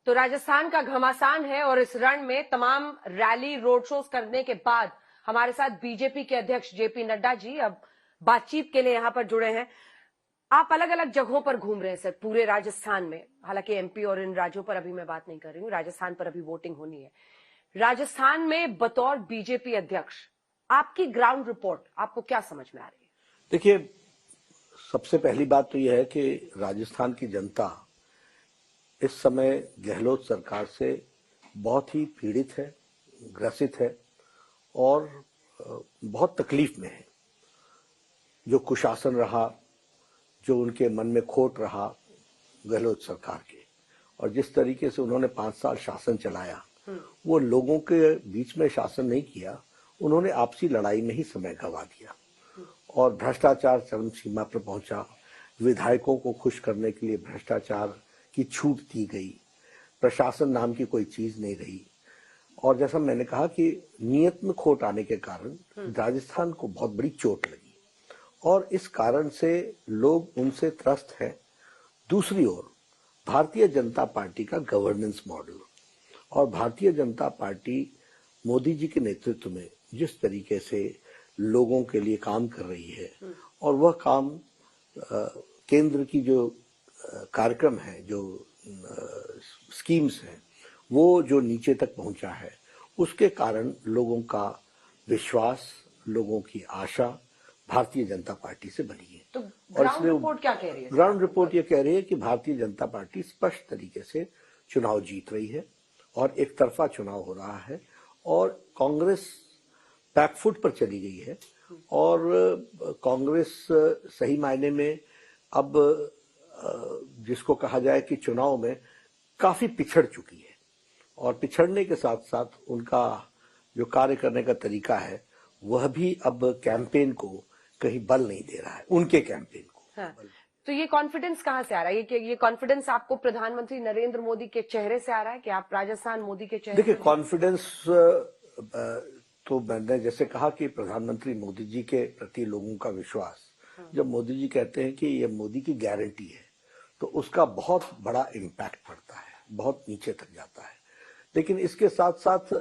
तो राजस्थान का घमासान है और इस रण में तमाम रैली रोड शोज करने के बाद हमारे साथ बीजेपी के अध्यक्ष जेपी नड्डा जी अब बातचीत के लिए यहां पर जुड़े हैं। आप अलग अलग जगहों पर घूम रहे हैं सर, पूरे राजस्थान में। हालांकि एमपी और इन राज्यों पर अभी मैं बात नहीं कर रही हूं, राजस्थान पर अभी वोटिंग होनी है। राजस्थान में बतौर बीजेपी अध्यक्ष आपकी ग्राउंड रिपोर्ट आपको क्या समझ में आ रही है? देखिए, सबसे पहली बात तो यह है कि राजस्थान की जनता इस समय गहलोत सरकार से बहुत ही पीड़ित है, ग्रसित है और बहुत तकलीफ में है। जो कुशासन रहा, जो उनके मन में खोट रहा गहलोत सरकार के, और जिस तरीके से उन्होंने 5 साल शासन चलाया, वो लोगों के बीच में शासन नहीं किया, उन्होंने आपसी लड़ाई में ही समय गंवा दिया और भ्रष्टाचार चरम सीमा पर पहुंचा। विधायकों को खुश करने के लिए भ्रष्टाचार की छूट दी गई, प्रशासन नाम की कोई चीज नहीं रही। और जैसा मैंने कहा कि नियत में खोट आने के कारण राजस्थान को बहुत बड़ी चोट लगी और इस कारण से लोग उनसे त्रस्त हैं। दूसरी ओर भारतीय जनता पार्टी का गवर्नेंस मॉडल और भारतीय जनता पार्टी मोदी जी के नेतृत्व में जिस तरीके से लोगों के लिए काम कर रही है और वह काम केंद्र की जो कार्यक्रम है, जो स्कीम्स हैं, वो जो नीचे तक पहुंचा है, उसके कारण लोगों का विश्वास, लोगों की आशा भारतीय जनता पार्टी से बनी है। तो ग्राउंड रिपोर्ट क्या कह रही है? ग्राउंड रिपोर्ट ये कह रही है कि भारतीय जनता पार्टी स्पष्ट तरीके से चुनाव जीत रही है और एक तरफा चुनाव हो रहा है और कांग्रेस बैकफुट पर चली गई है और कांग्रेस सही मायने में अब जिसको कहा जाए कि चुनाव में काफी पिछड़ चुकी है और पिछड़ने के साथ साथ उनका जो कार्य करने का तरीका है वह भी अब कैंपेन को कहीं बल नहीं दे रहा है, उनके कैंपेन को। हाँ। तो ये कॉन्फिडेंस कहां से आ रहा है? ये कॉन्फिडेंस आपको प्रधानमंत्री नरेंद्र मोदी के चेहरे से आ रहा है कि आप राजस्थान मोदी के चेहरे? देखिए, कॉन्फिडेंस तो मैंने जैसे कहा कि प्रधानमंत्री मोदी जी के प्रति लोगों का विश्वास, जब मोदी जी कहते हैं कि ये मोदी की गारंटी है तो उसका बहुत बड़ा इम्पैक्ट पड़ता है, बहुत नीचे तक जाता है। लेकिन इसके साथ साथ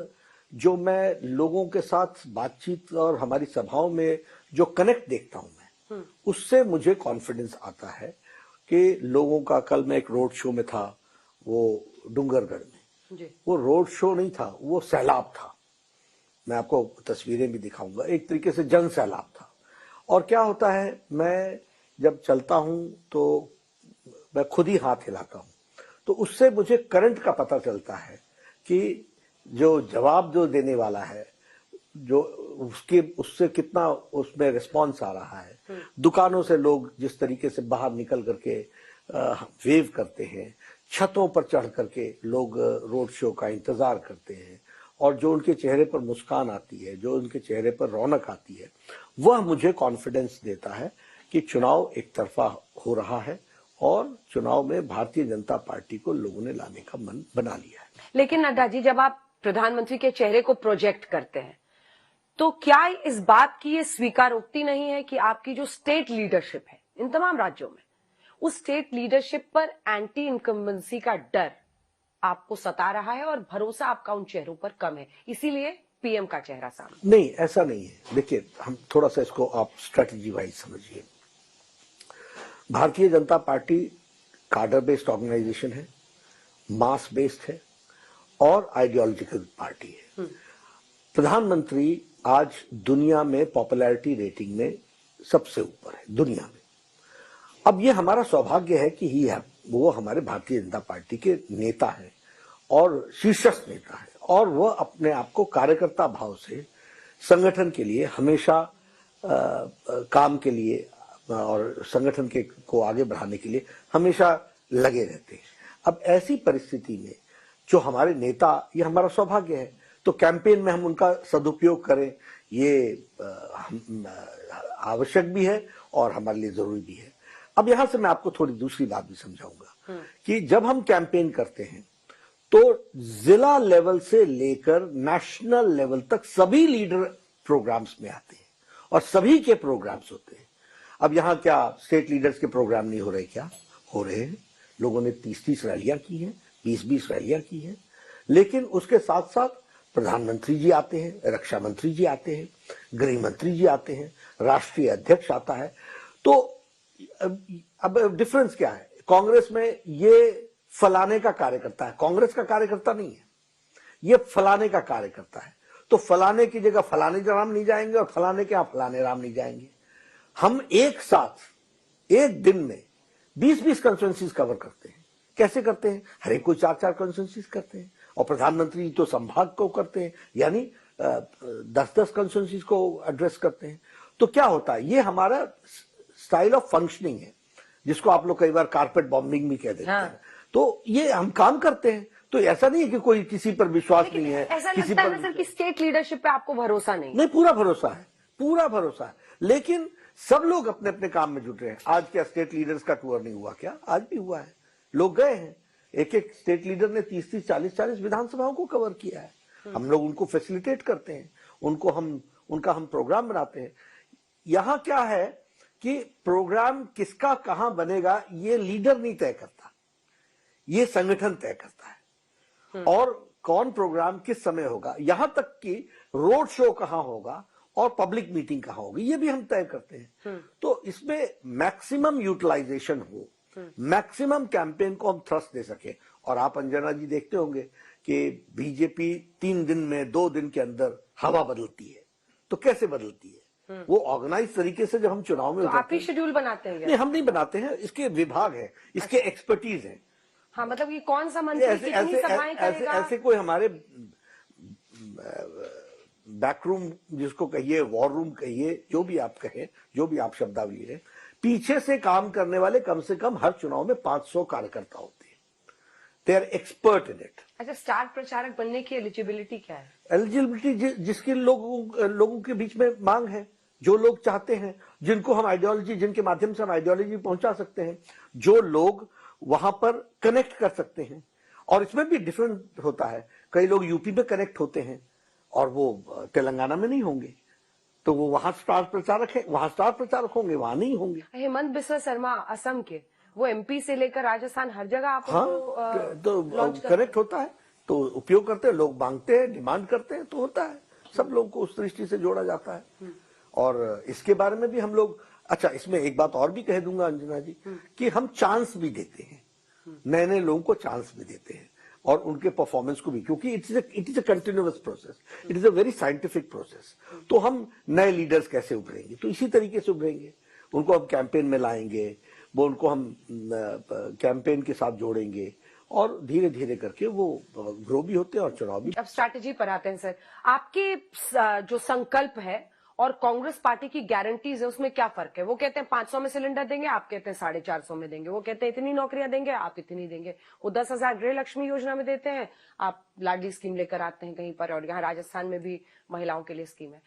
जो मैं लोगों के साथ बातचीत और हमारी सभाओं में जो कनेक्ट देखता हूं मैं, उससे मुझे कॉन्फिडेंस आता है कि लोगों का, कल मैं एक रोड शो में था वो डूंगरगढ़ में, वो रोड शो नहीं था, वो सैलाब था। मैं आपको तस्वीरें भी दिखाऊंगा, एक तरीके से जन सैलाब था। और क्या होता है, मैं जब चलता हूं तो मैं खुद ही हाथ हिलाता हूं, तो उससे मुझे करंट का पता चलता है कि जो जवाब जो देने वाला है, जो उससे कितना उसमें रिस्पांस आ रहा है। दुकानों से लोग जिस तरीके से बाहर निकल करके वेव करते हैं, छतों पर चढ़ करके लोग रोड शो का इंतजार करते हैं और जो उनके चेहरे पर मुस्कान आती है, जो उनके चेहरे पर रौनक आती है, वह मुझे कॉन्फिडेंस देता है कि चुनाव एक तरफा हो रहा है और चुनाव में भारतीय जनता पार्टी को लोगों ने लाने का मन बना लिया है। लेकिन नड्डा जी, जब आप प्रधानमंत्री के चेहरे को प्रोजेक्ट करते हैं तो क्या इस बात की ये स्वीकारोक्ति नहीं है कि आपकी जो स्टेट लीडरशिप है इन तमाम राज्यों में, उस स्टेट लीडरशिप पर एंटी इनकम्बेंसी का डर आपको सता रहा है और भरोसा आपका उन चेहरों पर कम है, इसीलिए पीएम का चेहरा सामने? नहीं, ऐसा नहीं है। देखिए, हम थोड़ा सा इसको आप स्ट्रेटेजी वाइज समझिए। भारतीय जनता पार्टी कार्डर बेस्ड ऑर्गेनाइजेशन है, मास बेस्ड है और आइडियोलॉजिकल पार्टी है। प्रधानमंत्री आज दुनिया में पॉपुलैरिटी रेटिंग में सबसे ऊपर है दुनिया में। अब ये हमारा सौभाग्य है कि वो हमारे भारतीय जनता पार्टी के नेता हैं और शीर्षस्थ नेता है और वह अपने आप को कार्यकर्ता भाव से संगठन के लिए हमेशा काम के लिए और संगठन को आगे बढ़ाने के लिए हमेशा लगे रहते हैं। अब ऐसी परिस्थिति में जो हमारे नेता, ये हमारा सौभाग्य है, तो कैंपेन में हम उनका सदुपयोग करें, ये आवश्यक भी है और हमारे लिए जरूरी भी है। अब यहां से मैं आपको थोड़ी दूसरी बात भी समझाऊंगा कि जब हम कैंपेन करते हैं तो जिला लेवल से लेकर नेशनल लेवल तक सभी लीडर प्रोग्राम्स में आते हैं और सभी के प्रोग्राम्स होते हैं। अब यहां क्या स्टेट लीडर्स के प्रोग्राम नहीं हो रहे? क्या हो रहे हैं? लोगों ने 30-30 रैलियां की हैं, 20-20 रैलियां की हैं, लेकिन उसके साथ साथ प्रधानमंत्री जी आते हैं, रक्षा मंत्री जी आते हैं, गृह मंत्री जी आते हैं, राष्ट्रीय अध्यक्ष आता है। तो अब डिफरेंस क्या है? कांग्रेस में ये फलाने का कार्यकर्ता है, कांग्रेस का कार्यकर्ता नहीं है, ये फलाने का कार्यकर्ता है। तो फलाने की जगह फलाने राम नहीं जाएंगे और फलाने के यहां फलाने राम नहीं जाएंगे। हम एक साथ एक दिन में 20-20 कॉन्स्टिट्यूएंसीज कवर करते हैं। कैसे करते हैं? हर एक कोई 4-4 कॉन्स्टिट्यूएंसीज करते हैं, और प्रधानमंत्री तो संभाग को करते हैं, यानी 10-10 कॉन्स्टिट्यूएंसीज को एड्रेस करते हैं। तो क्या होता है, ये हमारा स्टाइल ऑफ फंक्शनिंग है, जिसको आप लोग कई बार कारपेट बॉम्बिंग भी कह देते हैं। तो ये हम काम करते हैं, तो ऐसा नहीं है कि कोई किसी पर विश्वास नहीं है। ऐसा किसी लगता है पर ना सर कि स्टेट लीडरशिप पे आपको भरोसा नहीं? पूरा भरोसा है, पूरा भरोसा है, लेकिन सब लोग अपने अपने काम में जुट रहे हैं। आज क्या स्टेट लीडर्स का टूर नहीं हुआ क्या? आज भी हुआ है, लोग गए हैं। एक एक स्टेट लीडर ने 30-30, 40-40 विधानसभाओं को कवर किया है। हम लोग उनको फैसिलिटेट करते हैं, उनका हम प्रोग्राम बनाते हैं। यहां क्या है कि प्रोग्राम किसका कहां बनेगा ये लीडर नहीं तय करता, ये संगठन तय करता है। और कौन प्रोग्राम किस समय होगा, यहां तक कि रोड शो कहां होगा और पब्लिक मीटिंग कहां होगी, ये भी हम तय करते हैं। तो इसमें मैक्सिमम यूटिलाइजेशन हो, मैक्सिमम कैंपेन को हम थ्रस्ट दे सके। और आप अंजना जी देखते होंगे कि बीजेपी 3 दिन में 2 दिन के अंदर हवा बदलती है। तो कैसे बदलती है? वो ऑर्गेनाइज तरीके से जब हम चुनाव में तो आप ही शेड्यूल बनाते हैं? नहीं, हम नहीं बनाते हैं, इसके विभाग है, इसके एक्सपर्टीज है। हाँ, मतलब ये कौन सा मंत्री कितनी सभाएं करेगा? ऐसे कोई हमारे बैकरूम जिसको कहिए, वॉर रूम कहिए, जो भी आप कहें, जो भी आप शब्दावली है, पीछे से काम करने वाले कम से कम हर चुनाव में 500 कार्यकर्ता होते हैं। They are expert in it. अच्छा, स्टार प्रचारक बनने की एलिजिबिलिटी क्या है? एलिजिबिलिटी जिसके लोगों के बीच में मांग है, जो लोग चाहते हैं, जिनको हम आइडियोलॉजी, जिनके माध्यम से हम आइडियोलॉजी पहुंचा सकते हैं, जो लोग वहां पर कनेक्ट कर सकते हैं। और इसमें भी डिफरेंट होता है, कई लोग यूपी में कनेक्ट होते हैं और वो तेलंगाना में नहीं होंगे, तो वो वहां स्टार प्रचारक है, वहां स्टार प्रचारक होंगे, वहां नहीं होंगे। हेमंत बिस्वा शर्मा असम के, वो एमपी से लेकर राजस्थान हर जगह आप तो कनेक्ट होता है, तो उपयोग करते हैं लोग, मांगते हैं, डिमांड करते हैं, तो होता है। सब लोगों को उस दृष्टि से जोड़ा जाता है। और इसके बारे में भी हम लोग, अच्छा इसमें एक बात और भी कह दूंगा अंजना जी, कि हम चांस भी देते हैं, नए नए लोगों को चांस भी देते हैं, और उनके परफॉर्मेंस को भी, क्योंकि it is a continuous process, it is a very scientific process. तो हम नए लीडर्स कैसे उभरेंगे, तो इसी तरीके से उभरेंगे। उनको हम कैंपेन में लाएंगे, वो उनको हम कैंपेन के साथ जोड़ेंगे, और धीरे धीरे करके वो ग्रो भी होते हैं और चुनाव भी। अब स्ट्रैटेजी पर आते हैं सर, आपके जो संकल्प है और कांग्रेस पार्टी की गारंटीज है, उसमें क्या फर्क है? वो कहते हैं 500 में सिलेंडर देंगे, आप कहते हैं 450 में देंगे। वो कहते हैं इतनी नौकरियां देंगे, आप इतनी देंगे। वो 10,000 गृह लक्ष्मी योजना में देते हैं, आप लाडली स्कीम लेकर आते हैं कहीं पर, और यहाँ राजस्थान में भी महिलाओं के लिए स्कीम है।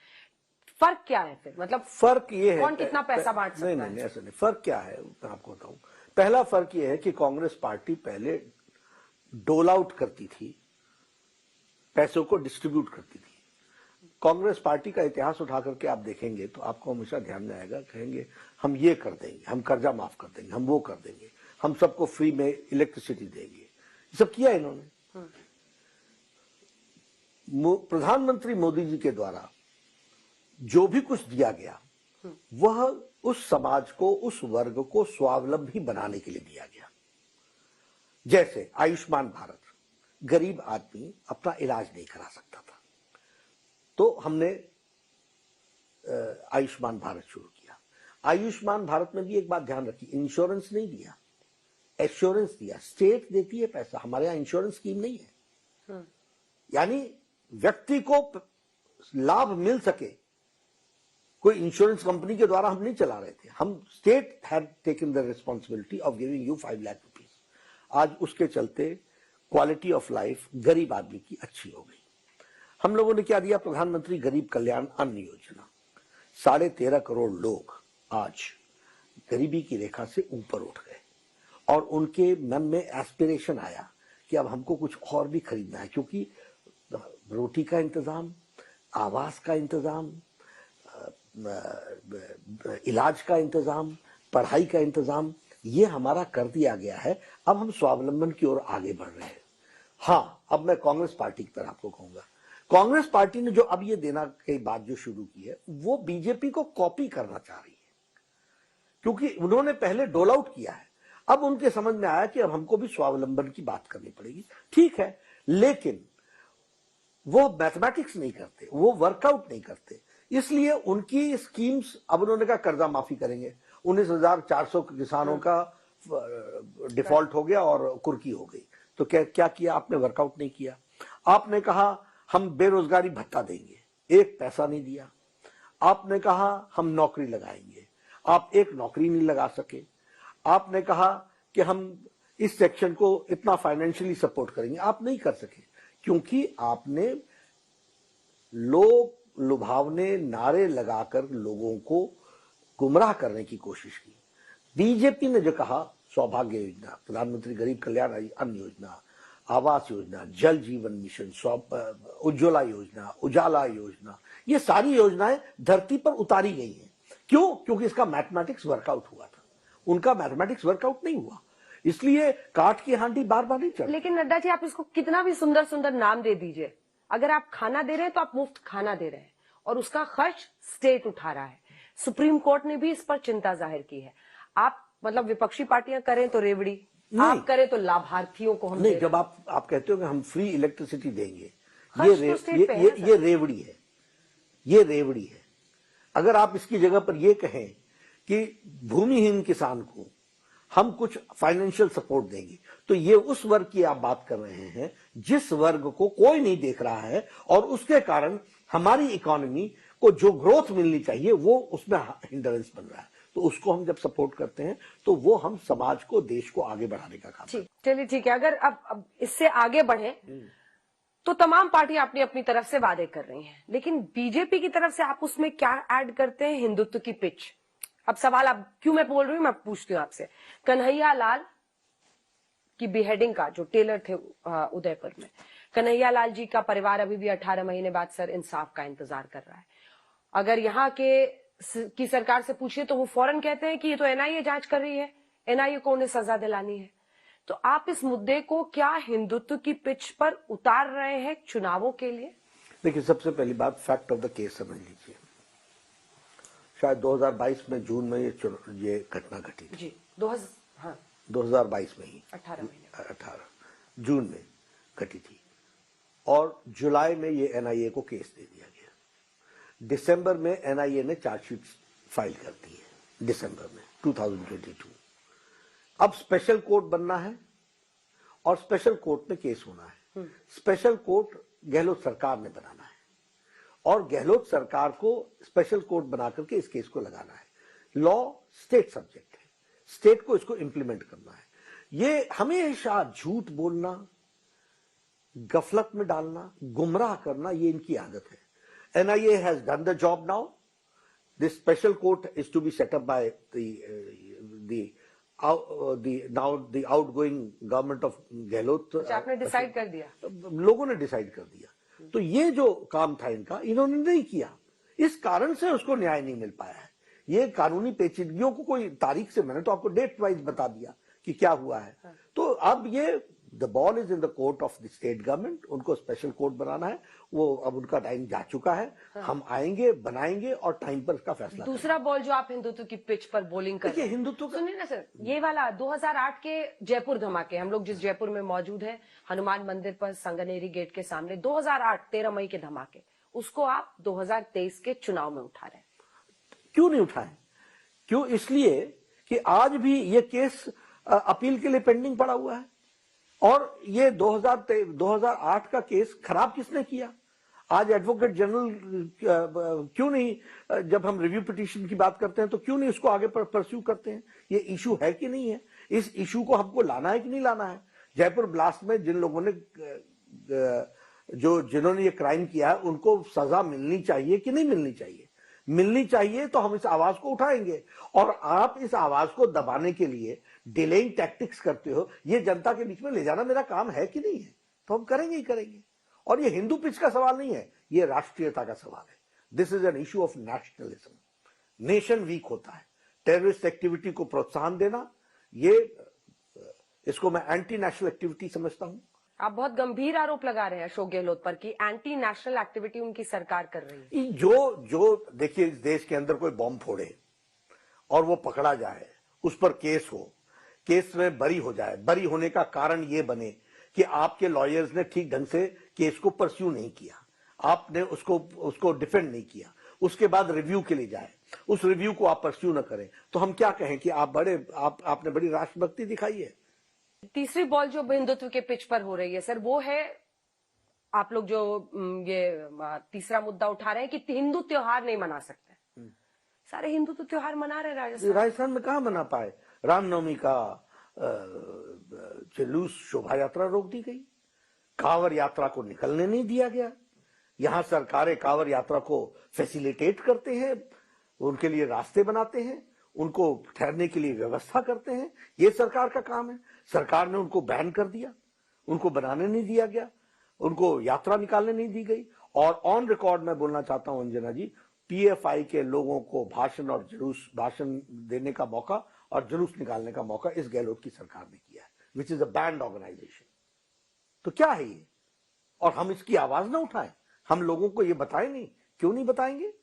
फर्क क्या है फिर? मतलब फर्क ये है, कौन कितना पैसा बांट सकता है? नहीं, ऐसा नहीं। फर्क क्या है मैं आपको बताऊं। पहला फर्क ये है कि कांग्रेस पार्टी पहले डोल आउट करती थी, पैसों को डिस्ट्रीब्यूट करती थी। कांग्रेस पार्टी का इतिहास उठा करके आप देखेंगे तो आपको हमेशा ध्यान में आएगा, कहेंगे हम ये कर देंगे, हम कर्जा माफ कर देंगे, हम वो कर देंगे, हम सबको फ्री में इलेक्ट्रिसिटी देंगे। ये सब किया इन्होंने। प्रधानमंत्री मोदी जी के द्वारा जो भी कुछ दिया गया, वह उस समाज को, उस वर्ग को स्वावलंबी बनाने के लिए दिया गया। जैसे आयुष्मान भारत, गरीब आदमी अपना इलाज नहीं करा सकता था, तो हमने आयुष्मान भारत शुरू किया। आयुष्मान भारत में भी एक बात ध्यान रखी, इंश्योरेंस नहीं दिया, एश्योरेंस दिया। स्टेट देती है पैसा, हमारे यहां इंश्योरेंस स्कीम नहीं है। यानी व्यक्ति को लाभ मिल सके, कोई इंश्योरेंस कंपनी के द्वारा हम नहीं चला रहे थे, हम state had taken the responsibility of giving you 5 lakh rupees. आज उसके चलते क्वालिटी ऑफ लाइफ गरीब आदमी की अच्छी हो गई। हम लोगों ने क्या दिया? प्रधानमंत्री गरीब कल्याण अन्न योजना। 13.5 करोड़ लोग आज गरीबी की रेखा से ऊपर उठ गए, और उनके मन में एस्पिरेशन आया कि अब हमको कुछ और भी खरीदना है, क्योंकि रोटी का इंतजाम, आवास का इंतजाम, इलाज का इंतजाम, पढ़ाई का इंतजाम, ये हमारा कर दिया गया है। अब हम स्वावलंबन की ओर आगे बढ़ रहे हैं। हाँ, अब मैं कांग्रेस पार्टी की तरह आपको कहूंगा। कांग्रेस पार्टी ने जो अब ये देना की बात जो शुरू की है, वो बीजेपी को कॉपी करना चाह रही है, क्योंकि उन्होंने पहले डोल आउट किया है। अब उनके समझ में आया कि अब हमको भी स्वावलंबन की बात करनी पड़ेगी। ठीक है, लेकिन वो मैथमेटिक्स नहीं करते, वो वर्कआउट नहीं करते, इसलिए उनकी स्कीम्स, अब उन्होंने कहा कर्जा माफी करेंगे, 19,400 किसानों का डिफॉल्ट हो गया और कुर्की हो गई। तो क्या किया आपने? वर्कआउट नहीं किया। आपने कहा हम बेरोजगारी भत्ता देंगे, एक पैसा नहीं दिया। आपने कहा हम नौकरी लगाएंगे, आप एक नौकरी नहीं लगा सके। आपने कहा कि हम इस सेक्शन को इतना फाइनेंशियली सपोर्ट करेंगे, आप नहीं कर सके, क्योंकि आपने लोग लुभावने नारे लगाकर लोगों को गुमराह करने की कोशिश की। बीजेपी ने जो कहा, सौभाग्य योजना, प्रधानमंत्री गरीब कल्याण अन्न योजना, आवास योजना, जल जीवन मिशन, उज्ज्वला योजना, उजाला योजना, ये सारी योजनाएं धरती पर उतारी गई हैं। क्यों? क्योंकि इसका मैथमेटिक्स वर्कआउट हुआ था। उनका मैथमेटिक्स वर्कआउट नहीं हुआ, इसलिए काट की हांडी बार बार नहीं चढ़। लेकिन नड्डा जी, आप इसको कितना भी सुंदर सुंदर नाम दे दीजिए, अगर आप खाना दे रहे हैं तो आप मुफ्त खाना दे रहे हैं और उसका खर्च स्टेट उठा रहा है। सुप्रीम कोर्ट ने भी इस पर चिंता जाहिर की है। आप मतलब विपक्षी पार्टियां करें तो रेवड़ी, आप करें तो लाभार्थियों को हम नहीं, जब आप कहते हो कि हम फ्री इलेक्ट्रिसिटी देंगे, ये रेवड़ी है, ये रेवड़ी है। अगर आप इसकी जगह पर ये कहें कि भूमिहीन किसान को हम कुछ फाइनेंशियल सपोर्ट देंगे, तो ये उस वर्ग की आप बात कर रहे हैं जिस वर्ग को कोई नहीं देख रहा है, और उसके कारण हमारी इकोनॉमी को जो ग्रोथ मिलनी चाहिए वो उसमें हिंड्रेंस बन रहा है। तो उसको हम जब सपोर्ट करते हैं तो वो हम समाज को, देश को आगे बढ़ाने का काम करते हैं। चलिए ठीक है, अगर अब इससे आगे बढ़े तो तमाम पार्टियां अपनी अपनी तरफ से वादे कर रही हैं, लेकिन बीजेपी की तरफ से आप उसमें क्या ऐड करते हैं? हिंदुत्व की पिच। अब सवाल, अब क्यों मैं बोल रही हूं, मैं पूछती हूं आपसे। कन्हैया लाल की बिहेडिंग का जो टेलर थे उदयपुर में, कन्हैया लाल जी का परिवार अभी भी 18 महीने बाद सर इंसाफ का इंतजार कर रहा है। अगर यहाँ की सरकार से पूछिए तो वो फौरन कहते हैं कि ये तो एनआईए जांच कर रही है, एनआईए को उन्हें सजा दिलानी है। तो आप इस मुद्दे को क्या हिंदुत्व की पिच पर उतार रहे हैं चुनावों के लिए? देखिए, सबसे पहली बात, फैक्ट ऑफ द केस समझ लीजिए। शायद 2022 में जून में ये घटना घटी थी जी। 2022 में ही 18 जून में घटी थी, और जुलाई में ये एनआईए को केस दे दिया गया। दिसंबर में एनआईए ने चार्जशीट फाइल कर दी है, दिसंबर में 2022। अब स्पेशल कोर्ट बनना है और स्पेशल कोर्ट में केस होना है। स्पेशल कोर्ट गहलोत सरकार ने बनाना है और गहलोत सरकार को स्पेशल कोर्ट बना करके इस केस को लगाना है। लॉ स्टेट सब्जेक्ट है, स्टेट को इसको इंप्लीमेंट करना है। ये हमेशा झूठ बोलना, गफलत में डालना, गुमराह करना, ये इनकी आदत है। NIA has done the job now. This special court is to be set up by the outgoing government of Gehlot. आपने डिसाइड कर दिया? लोगों ने डिसाइड कर दिया। तो ये जो काम था इनका, इन्होंने नहीं किया, इस कारण से उसको न्याय नहीं मिल पाया है। ये कानूनी पेचीदगियों को कोई तारीख से, मैंने तो आपको डेट वाइज बता दिया कि क्या हुआ है। तो अब ये the ball is in the court of the state government. उनको स्पेशल कोर्ट बनाना है, वो अब उनका टाइम जा चुका है। हम आएंगे, बनाएंगे और टाइम पर इसका फैसला। दूसरा बॉल जो आप हिंदुत्व की पिच पर बॉलिंग कर रहे हैं, हिंदुत्व, सुनिए ना सर, ये वाला 2008 के जयपुर धमाके, हम लोग जिस जयपुर में मौजूद है, हनुमान मंदिर पर संगनेरी गेट के सामने, 2008 13 मई के धमाके, उसको आप 2023 के चुनाव में उठा रहे हैं। क्यों नहीं उठाए? क्यों? इसलिए कि आज भी ये केस अपील के लिए पेंडिंग पड़ा हुआ है। और ये 2008 का केस खराब किसने किया? आज एडवोकेट जनरल क्यों नहीं, जब हम रिव्यू पिटीशन की बात करते हैं तो क्यों नहीं उसको आगे परस्यू करते हैं? ये इशू है कि नहीं है? इस इशू को हमको लाना है कि नहीं लाना है? जयपुर ब्लास्ट में जिन लोगों ने जिन्होंने ये क्राइम किया है, उनको सजा मिलनी चाहिए कि नहीं मिलनी चाहिए? मिलनी चाहिए तो हम इस आवाज को उठाएंगे। और आप इस आवाज को दबाने के लिए डिलेइंग टैक्टिक्स करते हो, ये जनता के बीच में ले जाना मेरा काम है कि नहीं है? तो हम करेंगे ही करेंगे। और ये हिंदू पिच का सवाल नहीं है, ये राष्ट्रीयता का सवाल है। This is an issue of nationalism. Nation weak होता है, टेररिस्ट एक्टिविटी को प्रोत्साहन देना, ये इसको मैं एंटी नेशनल एक्टिविटी समझता हूं। आप बहुत गंभीर आरोप लगा रहे हैं अशोक गहलोत पर कि एंटी नेशनल एक्टिविटी उनकी सरकार कर रही है। जो देखिए, इस देश के अंदर कोई बॉम्ब फोड़े और वो पकड़ा जाए, उस पर केस हो, केस में बरी हो जाए, बरी होने का कारण ये बने कि आपके लॉयर्स ने ठीक ढंग से केस को परस्यू नहीं किया, आपने उसको डिफेंड नहीं किया, उसके बाद रिव्यू के लिए जाए, उस रिव्यू को आप परस्यू न करें, तो हम क्या कहें कि आपने बड़ी राष्ट्रभक्ति दिखाई है। तीसरी बॉल जो हिंदुत्व के पिच पर हो रही है सर, वो है आप लोग जो ये तीसरा मुद्दा उठा रहे हैं कि हिंदू त्योहार नहीं मना सकते। सारे हिंदू तो त्योहार मना रहे हैं राजस्थान में, कहां मना पाए। रामनवमी का जुलूस, शोभा यात्रा रोक दी गई, कांवड़ यात्रा को निकलने नहीं दिया गया। यहां सरकारें कांवड़ यात्रा को फैसिलिटेट करते हैं, उनके लिए रास्ते बनाते हैं, उनको ठहरने के लिए व्यवस्था करते हैं। ये सरकार का काम है। सरकार ने उनको बैन कर दिया, उनको बनाने नहीं दिया गया, उनको यात्रा निकालने नहीं दी गई। और ऑन रिकॉर्ड मैं बोलना चाहता हूं अंजना जी, पीएफआई के लोगों को भाषण देने का मौका और जुलूस निकालने का मौका इस गहलोत की सरकार ने किया है, which is a banned organisation. तो क्या है ये? और हम इसकी आवाज ना उठाएं, हम लोगों को ये बताएं नहीं, क्यों नहीं बताएंगे?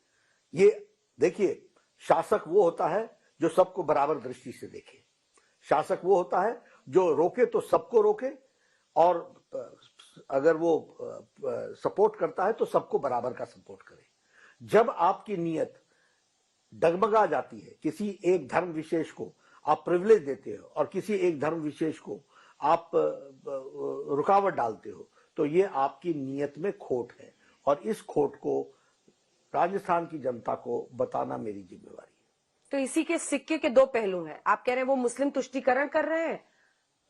ये देखिए, शासक वो होता है जो सबको बराबर दृष्टि से देखे। शासक वो होता है जो रोके तो सबको रोके, और अगर वो सपोर्ट करता है तो सबको बराबर का सपोर्ट करे। जब आपकी नीयत डगमगा जाती है, किसी एक धर्म विशेष को आप प्रिविलेज देते हो और किसी एक धर्म विशेष को आप रुकावट डालते हो, तो ये आपकी नीयत में खोट है। और इस खोट को राजस्थान की जनता को बताना मेरी जिम्मेवारी है। तो इसी के सिक्के के दो पहलू हैं। आप कह रहे हैं वो मुस्लिम तुष्टीकरण कर रहे हैं,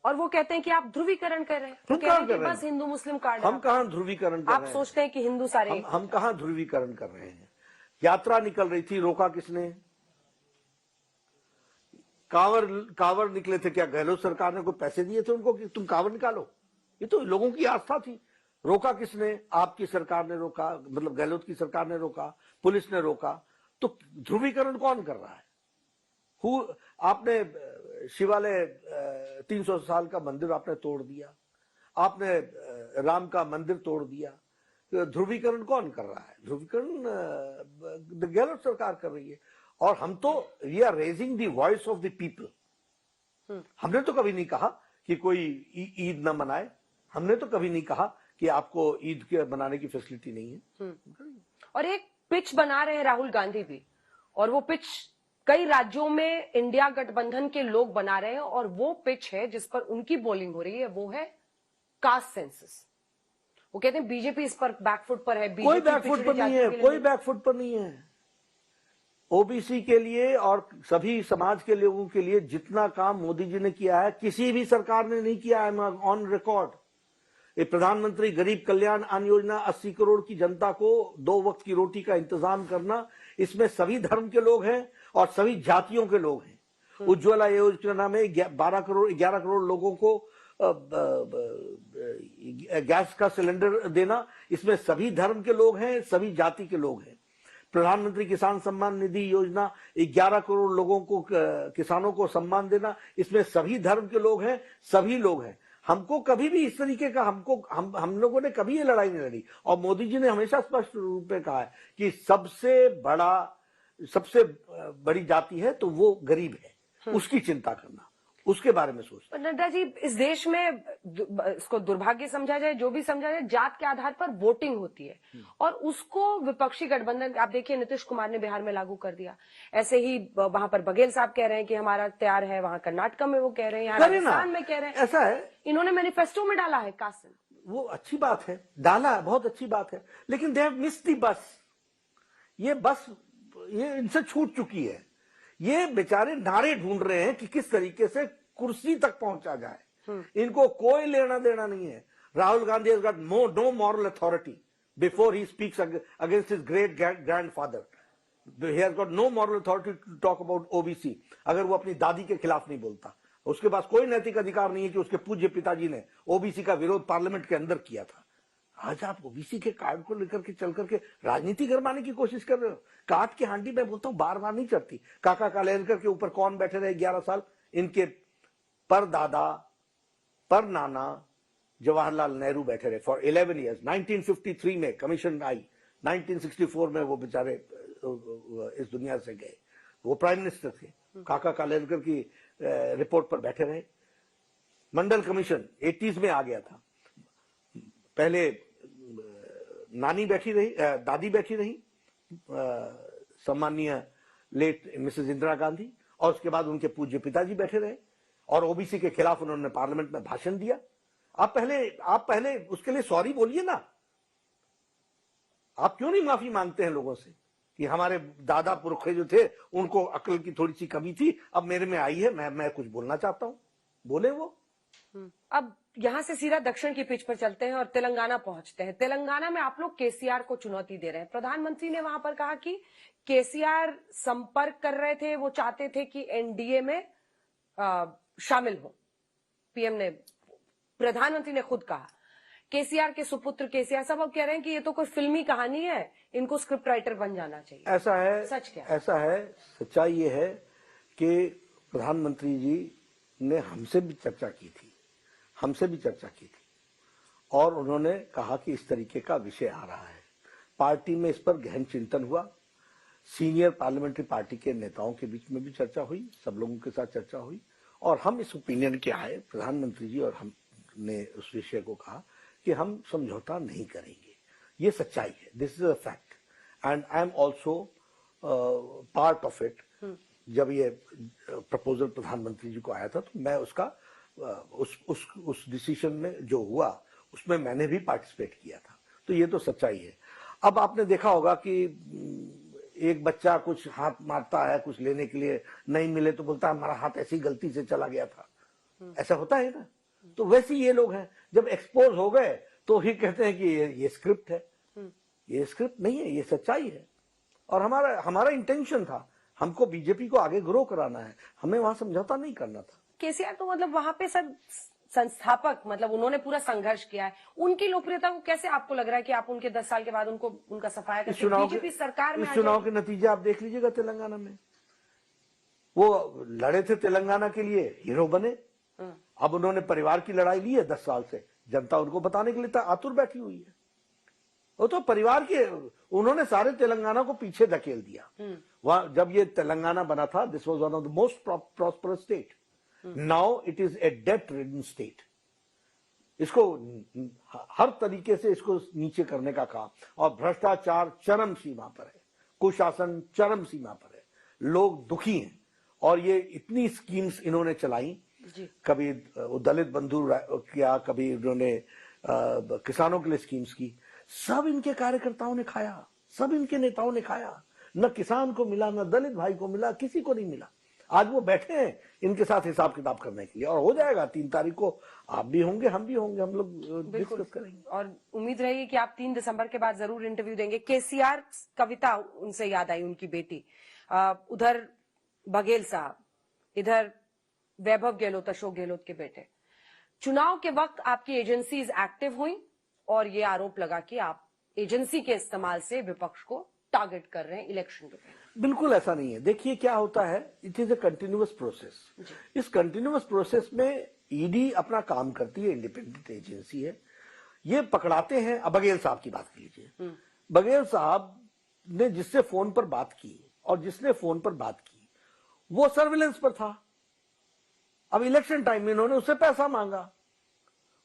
और वो कहते हैं कि आप ध्रुवीकरण कर रहे हैं। हम कह रहे हैं कि बस हिंदू मुस्लिम कार्ड। हम कहां ध्रुवीकरण कर रहे हैं? आप सोचते हैं कि हिंदू सारे हम कहां ध्रुवीकरण कर रहे हैं? यात्रा निकल रही थी, रोका किसने? कांवड़ निकले थे, क्या गहलोत सरकार ने कोई पैसे दिए थे उनको कि तुम कांवड़ निकालो? ये तो लोगों की आस्था थी। रोका किसने? आपकी सरकार ने रोका, मतलब गहलोत की सरकार ने रोका, पुलिस ने रोका। तो ध्रुवीकरण कौन कर रहा है? आपने शिवालय 300 साल का मंदिर आपने तोड़ दिया, आपने राम का मंदिर तोड़ दिया। ध्रुवीकरण कौन कर रहा है? ध्रुवीकरण गहलोत सरकार कर रही है। और हम तो we are raising the voice of the people. हमने तो कभी नहीं कहा कि कोई ईद ना मनाए, हमने तो कभी नहीं कहा कि आपको ईद के मनाने की फैसिलिटी नहीं है। और एक पिच बना रहे हैं राहुल गांधी भी, और वो पिच कई राज्यों में इंडिया गठबंधन के लोग बना रहे हैं, और वो पिच है जिस पर उनकी बॉलिंग हो रही है, वो है कास्ट सेंसस। वो कहते हैं बीजेपी इस पर बैकफुट पर है। कोई बैकफुट पर नहीं है, कोई बैकफुट पर नहीं है। ओबीसी के लिए और सभी समाज के लोगों के लिए जितना काम मोदी जी ने किया है, किसी भी सरकार ने नहीं किया है। ऑन रिकॉर्ड, ये प्रधानमंत्री गरीब कल्याण अन्न योजना, 80 करोड़ की जनता को 2 वक्त की रोटी का इंतजाम करना, इसमें सभी धर्म के लोग हैं और सभी जातियों के लोग हैं। उज्ज्वला योजना में 11 करोड़ लोगों को गैस का सिलेंडर देना, इसमें सभी धर्म के लोग हैं, सभी जाति के लोग हैं। प्रधानमंत्री किसान सम्मान निधि योजना, 11 करोड़ लोगों को, किसानों को सम्मान देना, इसमें सभी धर्म के लोग हैं, सभी लोग हैं। हमको कभी भी इस तरीके का हम लोगों ने कभी ये लड़ाई नहीं लड़ी। और मोदी जी ने हमेशा स्पष्ट रूप में कहा है कि सबसे बड़ी जाति है तो वो गरीब है, उसकी चिंता करना, उसके बारे में सोचना। नड्डा जी, इस देश में इसको दुर्भाग्य समझा जाए, जो भी समझा जाए, जात के आधार पर वोटिंग होती है, और उसको विपक्षी गठबंधन, आप देखिए नीतीश कुमार ने बिहार में लागू कर दिया। ऐसे ही वहां पर बघेल साहब कह रहे हैं कि हमारा तैयार है, वहां कर्नाटक में वो कह रहे हैं, यहाँ राजस्थान में कह रहे हैं। ऐसा है, इन्होंने मैनिफेस्टो में डाला है कास्ट। वो अच्छी बात है, डाला है, बहुत अच्छी बात है, लेकिन they have missed the bus. ये इनसे छूट चुकी है। ये बेचारे नारे ढूंढ रहे हैं कि किस तरीके से कुर्सी तक पहुंचा जाए। इनको कोई लेना देना नहीं है। Rahul Gandhi has got no moral authority before he speaks against his great grandfather. He has got no moral authority to talk about OBC. अगर वो अपनी दादी के खिलाफ नहीं बोलता, उसके पास कोई नैतिक अधिकार नहीं है कि उसके पूज्य पिताजी ने ओबीसी का विरोध पार्लियामेंट के अंदर किया था। आज आप ओबीसी के कार्ड को लेकर के चल करके राजनीति गरमाने की कोशिश कर रहे हो। काट की हांडी, मैं बोलता हूं, बार बार नहीं चढ़ती। काका कालेलकर के ऊपर कौन बैठे रहे 11 साल? इनके पर दादा, पर नाना, जवाहरलाल नेहरू बैठे रहे फॉर 11 ईयर्स। 1953 में कमीशन आई, 1964 में वो बेचारे इस दुनिया से गए। वो प्राइम मिनिस्टर थे, काका कालेलकर की रिपोर्ट पर बैठे रहे। मंडल कमीशन 80s में आ गया था। पहले नानी बैठी रही, दादी बैठी रही, सम्माननीय लेट मिसेस इंदिरा गांधी, और उसके बाद उनके पूज्य पिताजी बैठे रहे और ओबीसी के खिलाफ उन्होंने पार्लियामेंट में भाषण दिया। आप पहले उसके लिए सॉरी बोलिए ना। आप क्यों नहीं माफी मांगते हैं लोगों से कि हमारे दादा पुरखे जो थे उनको अक्ल की थोड़ी सी कमी थी, अब मेरे में आई है, मैं कुछ बोलना चाहता हूं, बोले वो। अब यहां से सीधा दक्षिण की पिच पर चलते हैं और तेलंगाना पहुंचते हैं। तेलंगाना में आप लोग केसीआर को चुनौती दे रहे हैं। प्रधानमंत्री ने वहां पर कहा कि केसीआर संपर्क कर रहे थे, वो चाहते थे कि एनडीए में शामिल हो। पीएम ने, प्रधानमंत्री ने खुद कहा। केसीआर के सुपुत्र केसीआर सब अब कह रहे हैं कि ये तो कोई फिल्मी कहानी है, इनको स्क्रिप्ट राइटर बन जाना चाहिए। ऐसा है, सच क्या? ऐसा है, सच्चाई ये है कि प्रधानमंत्री जी ने हमसे भी चर्चा की थी और उन्होंने कहा कि इस तरीके का विषय आ रहा है। पार्टी में इस पर गहन चिंतन हुआ, सीनियर पार्लियामेंट्री पार्टी के नेताओं के बीच में भी चर्चा हुई, सब लोगों के साथ चर्चा हुई और हम इस ओपिनियन के आए, प्रधानमंत्री जी और हमने उस विषय को कहा कि हम समझौता नहीं करेंगे। ये सच्चाई है, this is a fact and I am also part of it. जब ये प्रपोजल प्रधानमंत्री जी को आया था तो मैं उसका उस डिसीजन में जो हुआ उसमें मैंने भी पार्टिसिपेट किया था। तो ये तो सच्चाई है। अब आपने देखा होगा कि एक बच्चा कुछ हाथ मारता है कुछ लेने के लिए, नहीं मिले तो बोलता है हमारा हाथ ऐसी गलती से चला गया था। ऐसा होता है ना। तो वैसे ये लोग हैं, जब एक्सपोज हो गए तो ही कहते हैं कि ये स्क्रिप्ट है। ये स्क्रिप्ट नहीं है, ये सच्चाई है। और हमारा इंटेंशन था, हमको बीजेपी को आगे ग्रो कराना है, हमें वहां समझौता नहीं करना था। केसीआर तो मतलब वहां पे सर संस्थापक, मतलब उन्होंने पूरा संघर्ष किया है। उनकी लोकप्रियता को कैसे आपको लग रहा है कि आप उनके 10 साल के बाद उनका सफाया करके बीजेपी सरकार में? इस चुनाव के नतीजे आप देख लीजिएगा। तेलंगाना में वो लड़े थे, तेलंगाना के लिए हीरो बने। अब उन्होंने परिवार की लड़ाई ली है 10 साल से, जनता उनको बताने के लिए आतुर बैठी हुई है। वो तो परिवार के, उन्होंने सारे तेलंगाना को पीछे धकेल दिया। वहां जब ये तेलंगाना बना था, this was one of the most prosperous state. Now it is a debt ridden state. इसको हर तरीके से इसको नीचे करने का काम, और भ्रष्टाचार चरम सीमा पर है, कुशासन चरम सीमा पर है, लोग दुखी हैं। और ये इतनी स्कीम्स इन्होंने चलाई, कभी दलित बंधु किया, कभी इन्होंने किसानों के लिए स्कीम्स की। सब इनके कार्यकर्ताओं ने खाया, सब इनके नेताओं ने खाया। न किसान को मिला, न दलित भाई को मिला, किसी को नहीं मिला। आज वो बैठे हैं इनके साथ हिसाब किताब करने के लिए, और हो जाएगा 3 तारीख को। आप भी होंगे, हम भी होंगे, हम लोग डिस्कस करेंगे। और उम्मीद रहेगी कि आप 3 दिसंबर के बाद जरूर इंटरव्यू देंगे। केसीआर कविता उनसे याद आई, उनकी बेटी, उधर बघेल साहब, इधर वैभव गहलोत, अशोक गहलोत के बेटे। चुनाव के वक्त आपकी एजेंसीज एक्टिव हुई और ये आरोप लगा कि आप एजेंसी के इस्तेमाल से विपक्ष को टारगेट कर रहे हैं इलेक्शन के पहले। बिल्कुल ऐसा नहीं है। देखिए क्या होता है, it is A continuous process. इस कंटिन्यूअस प्रोसेस में ईडी अपना काम करती है, इंडिपेंडेंट एजेंसी है। ये पकड़ाते हैं। अब बघेल साहब की बात कीजिए। बघेल साहब ने जिससे फोन पर बात की और जिसने फोन पर बात की वो सर्विलेंस पर था। अब इलेक्शन टाइम में इन्होंने उससे पैसा मांगा,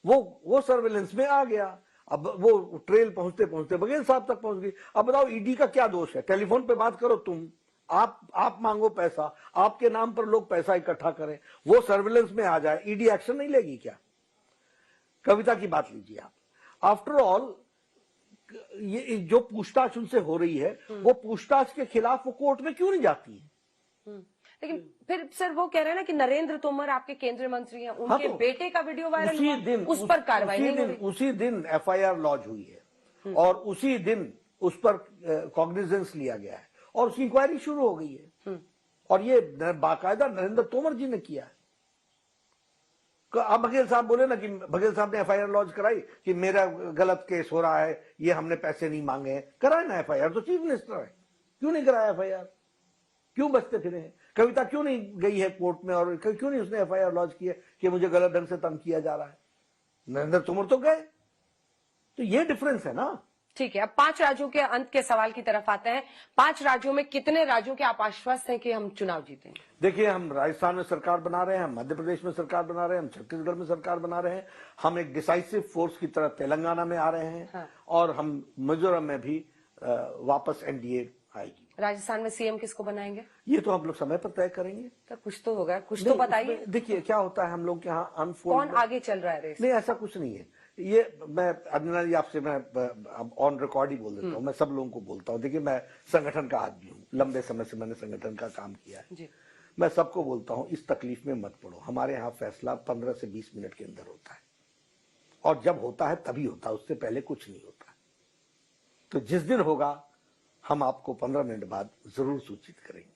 वो सर्विलेंस में आ गया। अब वो ट्रेल पहुंचते पहुंचते बघेल साहब तक पहुंच गई। अब बताओ ईडी का क्या दोष है? टेलीफोन पे बात करो तुम, आप मांगो पैसा, आपके नाम पर लोग पैसा इकट्ठा करें, वो सर्विलेंस में आ जाए, ईडी एक्शन नहीं लेगी क्या? कविता की बात लीजिए आप। आफ्टर ऑल ये जो पूछताछ उनसे हो रही है, वो पूछताछ के खिलाफ वो कोर्ट में क्यों नहीं जाती है? लेकिन फिर सर वो कह रहे हैं ना कि नरेंद्र तोमर आपके केंद्रीय मंत्री हैं, उनके बेटे का वीडियो वायरल हुआ, उस पर कार्रवाई नहीं हो रही। उसी दिन एफआईआर लॉन्च हुई है और उसी दिन उस पर कॉग्निजेंस लिया गया है और उसकी इंक्वायरी शुरू हो गई है। और ये बाकायदा नरेंद्र तोमर जी ने किया है। अब बघेल साहब बोले ना कि बघेल साहब ने एफआईआर लॉन्च कराई कि मेरा गलत केस हो रहा है, ये हमने पैसे नहीं मांगे हैं। कराए ना एफआईआर, तो चीफ मिनिस्टर है, क्यों नहीं कराया एफआईआर? क्यों बचते फिरे हैं? कविता क्यों नहीं गई है कोर्ट में और क्यों नहीं उसने एफआईआर लॉन्च की है कि मुझे गलत ढंग से तंग किया जा रहा है? नरेंद्र तोमर तो गए। तो ये डिफरेंस है ना। ठीक है, अब 5 राज्यों के अंत के सवाल की तरफ आते हैं। 5 राज्यों में कितने राज्यों के आप आश्वस्त हैं कि हम चुनाव जीतेंगे? देखिए, हम राजस्थान में सरकार बना रहे हैं, हम मध्य प्रदेश में सरकार बना रहे हैं, हम छत्तीसगढ़ में सरकार बना रहे हैं, हम एक डिसाइसिव फोर्स की तरह तेलंगाना में आ रहे हैं। हाँ। और हम मिजोरम में भी वापस एनडीए आएगी। राजस्थान में सीएम किसको बनाएंगे? ये तो हम लोग समय पर तय करेंगे। तो कुछ तो होगा, कुछ तो बताइए। देखिए क्या होता है, हम लोग के यहाँ अनफोल्ड कौन आगे चल रहा है रेस? नहीं, ऐसा कुछ नहीं है। ये मैं अंजना जी आपसे मैं ऑन रिकॉर्ड ही बोल देता हूँ, मैं सब लोगों को बोलता हूँ। देखिए, मैं संगठन का आदमी हूँ, लंबे समय से मैंने संगठन का काम किया है जी। मैं सबको बोलता हूँ, इस तकलीफ में मत पड़ो। हमारे यहाँ फैसला 15 से 20 मिनट के अंदर होता है, और जब होता है तभी होता है, उससे पहले कुछ नहीं होता। तो जिस दिन होगा हम आपको 15 मिनट बाद जरूर सूचित करेंगे।